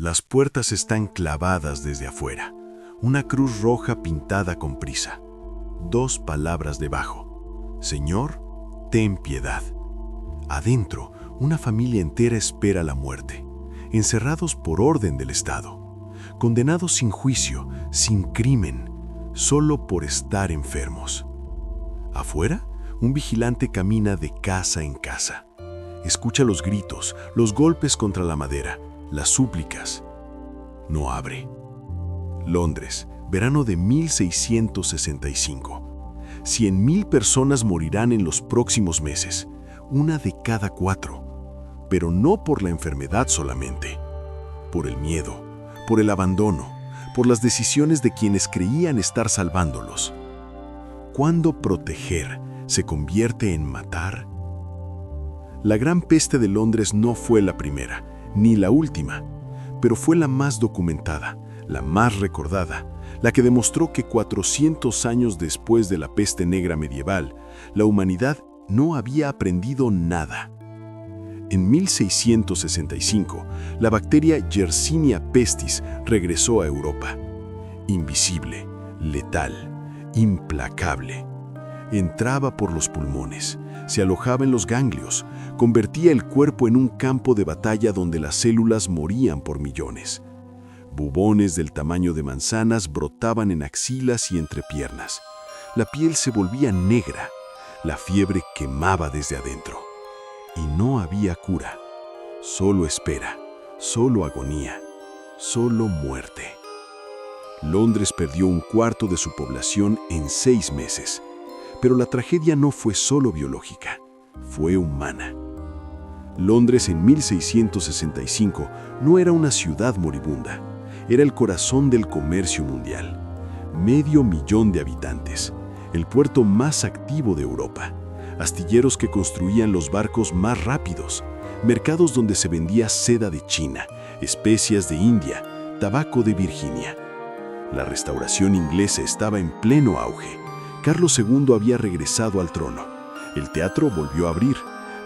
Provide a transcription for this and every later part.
Las puertas están clavadas desde afuera. Una cruz roja pintada con prisa. 2 palabras debajo. Señor, ten piedad. Adentro, una familia entera espera la muerte. Encerrados por orden del Estado. Condenados sin juicio, sin crimen, solo por estar enfermos. Afuera, un vigilante camina de casa en casa. Escucha los gritos, los golpes contra la madera, las súplicas. No abre. Londres, verano de 1665. 100.000 personas morirán en los próximos meses, 1 de cada 4. Pero no por la enfermedad solamente. Por el miedo, por el abandono, por las decisiones de quienes creían estar salvándolos. ¿Cuándo proteger se convierte en matar? La Gran Peste de Londres no fue la primera, ni la última, pero fue la más documentada, la más recordada, la que demostró que 400 años después de la peste negra medieval, la humanidad no había aprendido nada. En 1665, la bacteria Yersinia pestis regresó a Europa. Invisible, letal, implacable. Entraba por los pulmones, se alojaba en los ganglios, convertía el cuerpo en un campo de batalla donde las células morían por millones. Bubones del tamaño de manzanas brotaban en axilas y entrepiernas. La piel se volvía negra, la fiebre quemaba desde adentro. Y no había cura, solo espera, solo agonía, solo muerte. Londres perdió 1/4 de su población en 6 meses. Pero la tragedia no fue solo biológica, fue humana. Londres en 1665 no era una ciudad moribunda, era el corazón del comercio mundial. 500.000 de habitantes, el puerto más activo de Europa, astilleros que construían los barcos más rápidos, mercados donde se vendía seda de China, especias de India, tabaco de Virginia. La restauración inglesa estaba en pleno auge. Carlos II había regresado al trono. El teatro volvió a abrir.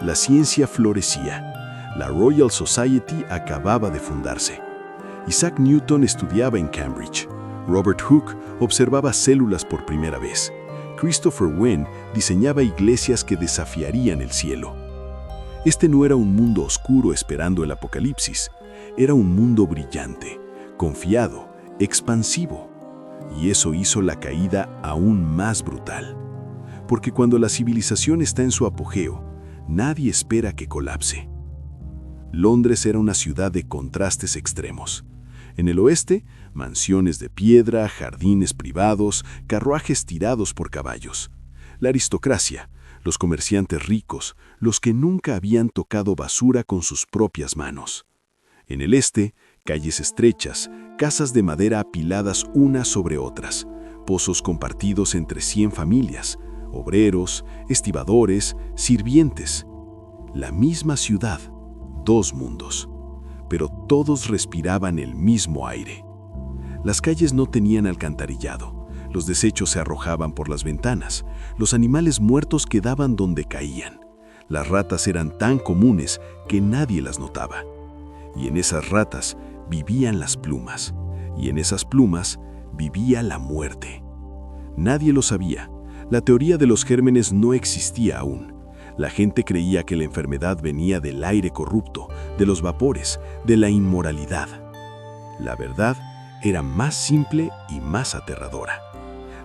La ciencia florecía. La Royal Society acababa de fundarse. Isaac Newton estudiaba en Cambridge. Robert Hooke observaba células por primera vez. Christopher Wren diseñaba iglesias que desafiarían el cielo. Este no era un mundo oscuro esperando el apocalipsis. Era un mundo brillante, confiado, expansivo. Y eso hizo la caída aún más brutal. Porque cuando la civilización está en su apogeo, nadie espera que colapse. Londres era una ciudad de contrastes extremos. En el oeste, mansiones de piedra, jardines privados, carruajes tirados por caballos. La aristocracia, los comerciantes ricos, los que nunca habían tocado basura con sus propias manos. En el este, calles estrechas, casas de madera apiladas unas sobre otras, pozos compartidos entre 100 familias, obreros, estibadores, sirvientes. La misma ciudad, 2 mundos, pero todos respiraban el mismo aire. Las calles no tenían alcantarillado, los desechos se arrojaban por las ventanas, los animales muertos quedaban donde caían. Las ratas eran tan comunes que nadie las notaba. Y en esas ratas vivían las plumas, y en esas plumas vivía la muerte. Nadie lo sabía. La teoría de los gérmenes no existía aún. La gente creía que la enfermedad venía del aire corrupto, de los vapores, de la inmoralidad. La verdad era más simple y más aterradora.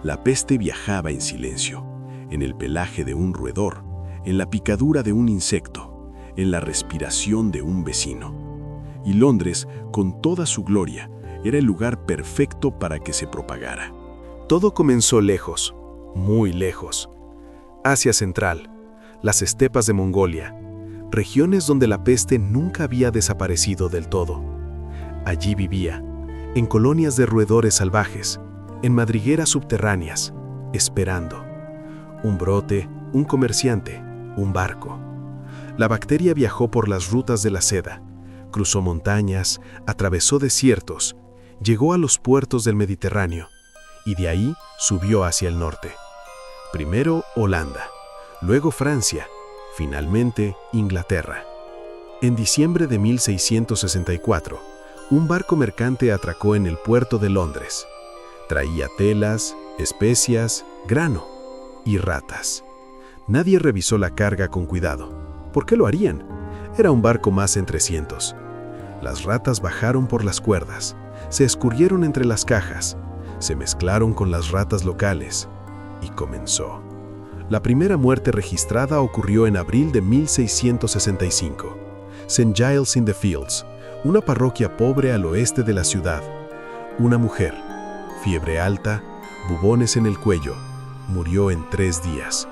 La peste viajaba en silencio, en el pelaje de un roedor, en la picadura de un insecto, en la respiración de un vecino. Y Londres, con toda su gloria, era el lugar perfecto para que se propagara. Todo comenzó lejos, muy lejos. Asia Central, las estepas de Mongolia, regiones donde la peste nunca había desaparecido del todo. Allí vivía, en colonias de roedores salvajes, en madrigueras subterráneas, esperando. Un brote, un comerciante, un barco. La bacteria viajó por las rutas de la seda, cruzó montañas, atravesó desiertos, llegó a los puertos del Mediterráneo y de ahí subió hacia el norte. Primero Holanda, luego Francia, finalmente Inglaterra. En diciembre de 1664, Un barco mercante atracó en el puerto de Londres. Traía telas, especias, grano y ratas. Nadie revisó la carga con cuidado. ¿Por qué lo harían? Era un barco más entre cientos. Las ratas bajaron por las cuerdas, se escurrieron entre las cajas, se mezclaron con las ratas locales y comenzó. La primera muerte registrada ocurrió en abril de 1665. St. Giles in the Fields, una parroquia pobre al oeste de la ciudad. Una mujer, fiebre alta, bubones en el cuello, murió en 3 días.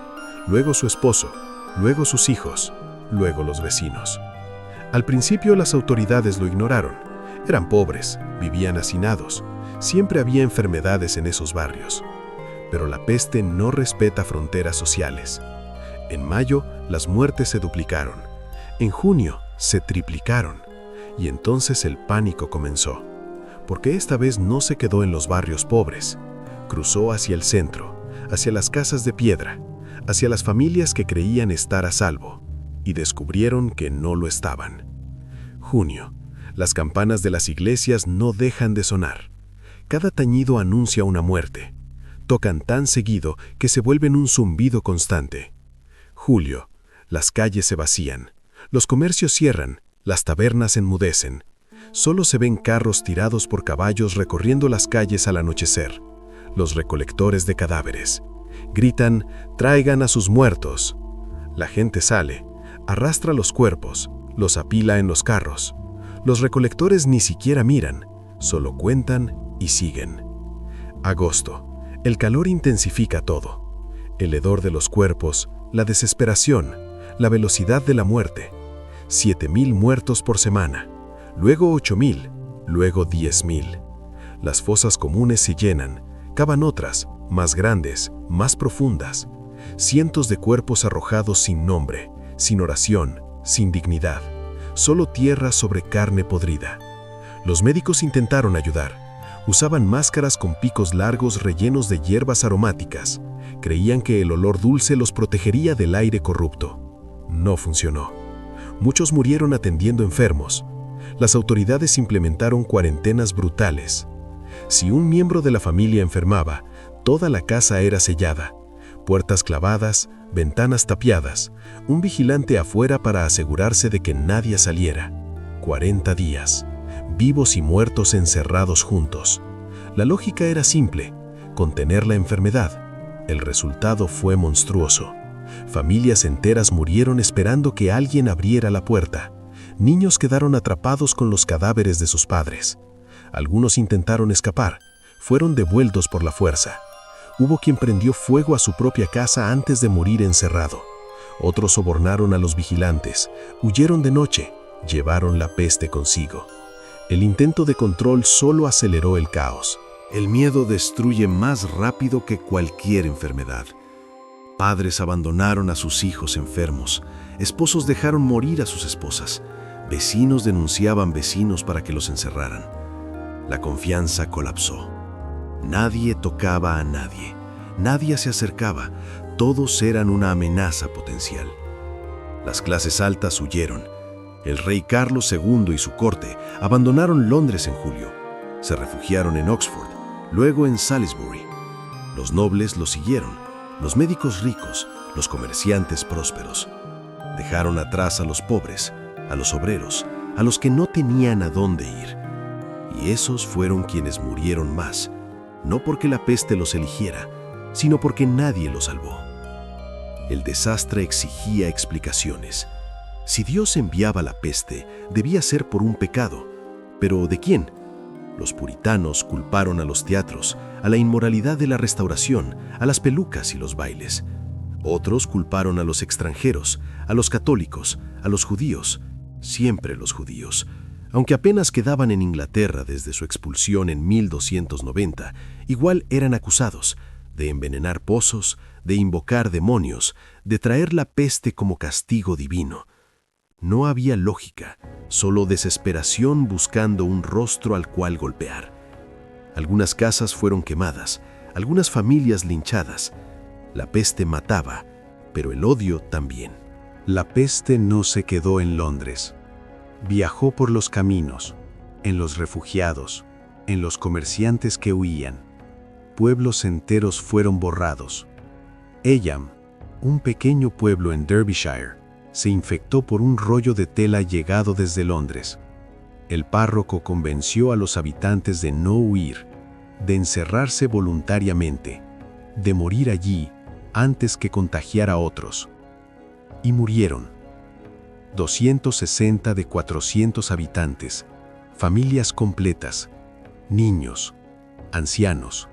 Luego su esposo, luego sus hijos, luego los vecinos. Al principio las autoridades lo ignoraron. Eran pobres, vivían hacinados. Siempre había enfermedades en esos barrios. Pero la peste no respeta fronteras sociales. En mayo, las muertes se duplicaron. En junio, se triplicaron. Y entonces el pánico comenzó. Porque esta vez no se quedó en los barrios pobres. Cruzó hacia el centro, hacia las casas de piedra, hacia las familias que creían estar a salvo. Y descubrieron que no lo estaban. Junio. Las campanas de las iglesias no dejan de sonar. Cada tañido anuncia una muerte. Tocan tan seguido que se vuelven un zumbido constante. Julio. Las calles se vacían. Los comercios cierran. Las tabernas enmudecen. Solo se ven carros tirados por caballos recorriendo las calles al anochecer. Los recolectores de cadáveres. Gritan, traigan a sus muertos. La gente sale. Arrastra los cuerpos, los apila en los carros. Los recolectores ni siquiera miran, solo cuentan y siguen. Agosto. El calor intensifica todo. El hedor de los cuerpos, la desesperación, la velocidad de la muerte. 7.000 muertos por semana, luego 8.000, luego 10.000. Las fosas comunes se llenan, cavan otras, más grandes, más profundas. Cientos de cuerpos arrojados sin nombre, sin oración, sin dignidad, solo tierra sobre carne podrida. Los médicos intentaron ayudar. Usaban máscaras con picos largos rellenos de hierbas aromáticas. Creían que el olor dulce los protegería del aire corrupto. No funcionó. Muchos murieron atendiendo enfermos. Las autoridades implementaron cuarentenas brutales. Si un miembro de la familia enfermaba, toda la casa era sellada. Puertas clavadas, ventanas tapiadas, un vigilante afuera para asegurarse de que nadie saliera. 40 días, vivos y muertos encerrados juntos. La lógica era simple, contener la enfermedad. El resultado fue monstruoso. Familias enteras murieron esperando que alguien abriera la puerta. Niños quedaron atrapados con los cadáveres de sus padres. Algunos intentaron escapar, fueron devueltos por la fuerza. Hubo quien prendió fuego a su propia casa antes de morir encerrado. Otros sobornaron a los vigilantes, huyeron de noche, llevaron la peste consigo. El intento de control solo aceleró el caos. El miedo destruye más rápido que cualquier enfermedad. Padres abandonaron a sus hijos enfermos, esposos dejaron morir a sus esposas, vecinos denunciaban vecinos para que los encerraran. La confianza colapsó. Nadie tocaba a nadie, nadie se acercaba, todos eran una amenaza potencial. Las clases altas huyeron. El rey Carlos II y su corte abandonaron Londres en julio. Se refugiaron en Oxford, luego en Salisbury. Los nobles los siguieron, los médicos ricos, los comerciantes prósperos. Dejaron atrás a los pobres, a los obreros, a los que no tenían a dónde ir. Y esos fueron quienes murieron más, no porque la peste los eligiera, sino porque nadie los salvó. El desastre exigía explicaciones. Si Dios enviaba la peste, debía ser por un pecado. ¿Pero de quién? Los puritanos culparon a los teatros, a la inmoralidad de la restauración, a las pelucas y los bailes. Otros culparon a los extranjeros, a los católicos, a los judíos, siempre los judíos. Aunque apenas quedaban en Inglaterra desde su expulsión en 1290, igual eran acusados de envenenar pozos, de invocar demonios, de traer la peste como castigo divino. No había lógica, solo desesperación buscando un rostro al cual golpear. Algunas casas fueron quemadas, algunas familias linchadas. La peste mataba, pero el odio también. La peste no se quedó en Londres. Viajó por los caminos, en los refugiados, en los comerciantes que huían. Pueblos enteros fueron borrados. Eyam, un pequeño pueblo en Derbyshire, se infectó por un rollo de tela llegado desde Londres. El párroco convenció a los habitantes de no huir, de encerrarse voluntariamente, de morir allí antes que contagiar a otros. Y murieron. 260 de 400 habitantes, familias completas, niños, ancianos.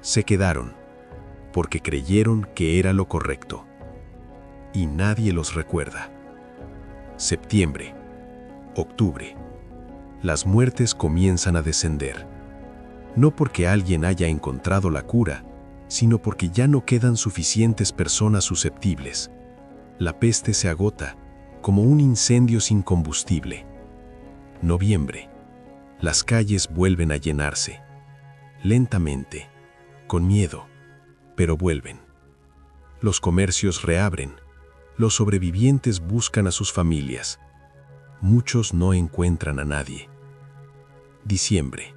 Se quedaron, porque creyeron que era lo correcto. Y nadie los recuerda. Septiembre, octubre. Las muertes comienzan a descender. No porque alguien haya encontrado la cura, sino porque ya no quedan suficientes personas susceptibles. La peste se agota, como un incendio sin combustible. Noviembre. Las calles vuelven a llenarse. Lentamente, con miedo, pero vuelven. Los comercios reabren. Los sobrevivientes buscan a sus familias. Muchos no encuentran a nadie. Diciembre.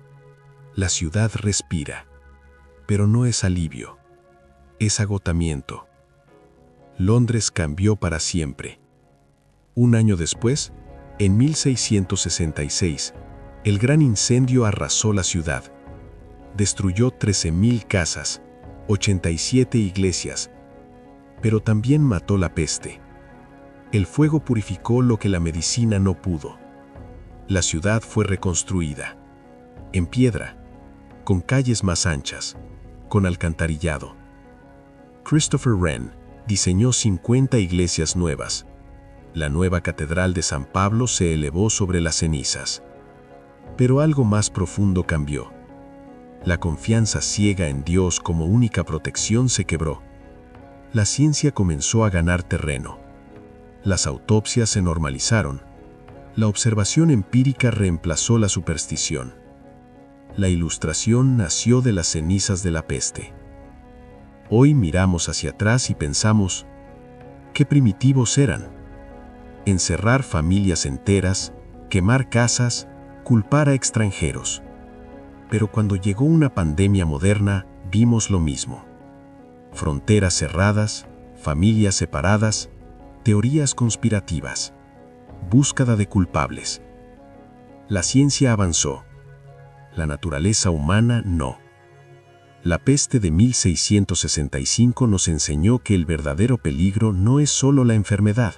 La ciudad respira, pero no es alivio, es agotamiento. Londres cambió para siempre. Un año después, en 1666, el gran incendio arrasó la ciudad. Destruyó 13.000 casas, 87 iglesias, pero también mató la peste. El fuego purificó lo que la medicina no pudo. La ciudad fue reconstruida, en piedra, con calles más anchas, con alcantarillado. Christopher Wren diseñó 50 iglesias nuevas. La nueva catedral de San Pablo se elevó sobre las cenizas. Pero algo más profundo cambió. La confianza ciega en Dios como única protección se quebró. La ciencia comenzó a ganar terreno. Las autopsias se normalizaron. La observación empírica reemplazó la superstición. La Ilustración nació de las cenizas de la peste. Hoy miramos hacia atrás y pensamos, qué primitivos eran. Encerrar familias enteras, quemar casas, culpar a extranjeros. Pero cuando llegó una pandemia moderna, vimos lo mismo. Fronteras cerradas, familias separadas, teorías conspirativas, búsqueda de culpables. La ciencia avanzó. La naturaleza humana no. La peste de 1665 nos enseñó que el verdadero peligro no es solo la enfermedad,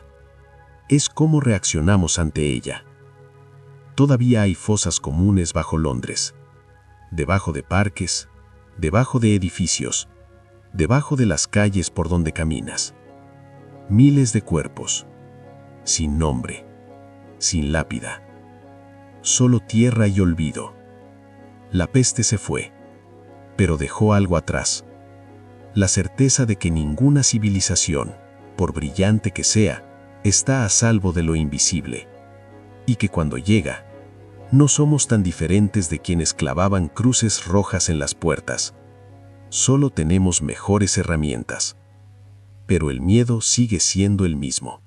es cómo reaccionamos ante ella. Todavía hay fosas comunes bajo Londres, debajo de parques, debajo de edificios, debajo de las calles por donde caminas. Miles de cuerpos, sin nombre, sin lápida, solo tierra y olvido. La peste se fue, pero dejó algo atrás. La certeza de que ninguna civilización, por brillante que sea, está a salvo de lo invisible. Y que cuando llega, no somos tan diferentes de quienes clavaban cruces rojas en las puertas. Solo tenemos mejores herramientas. Pero el miedo sigue siendo el mismo.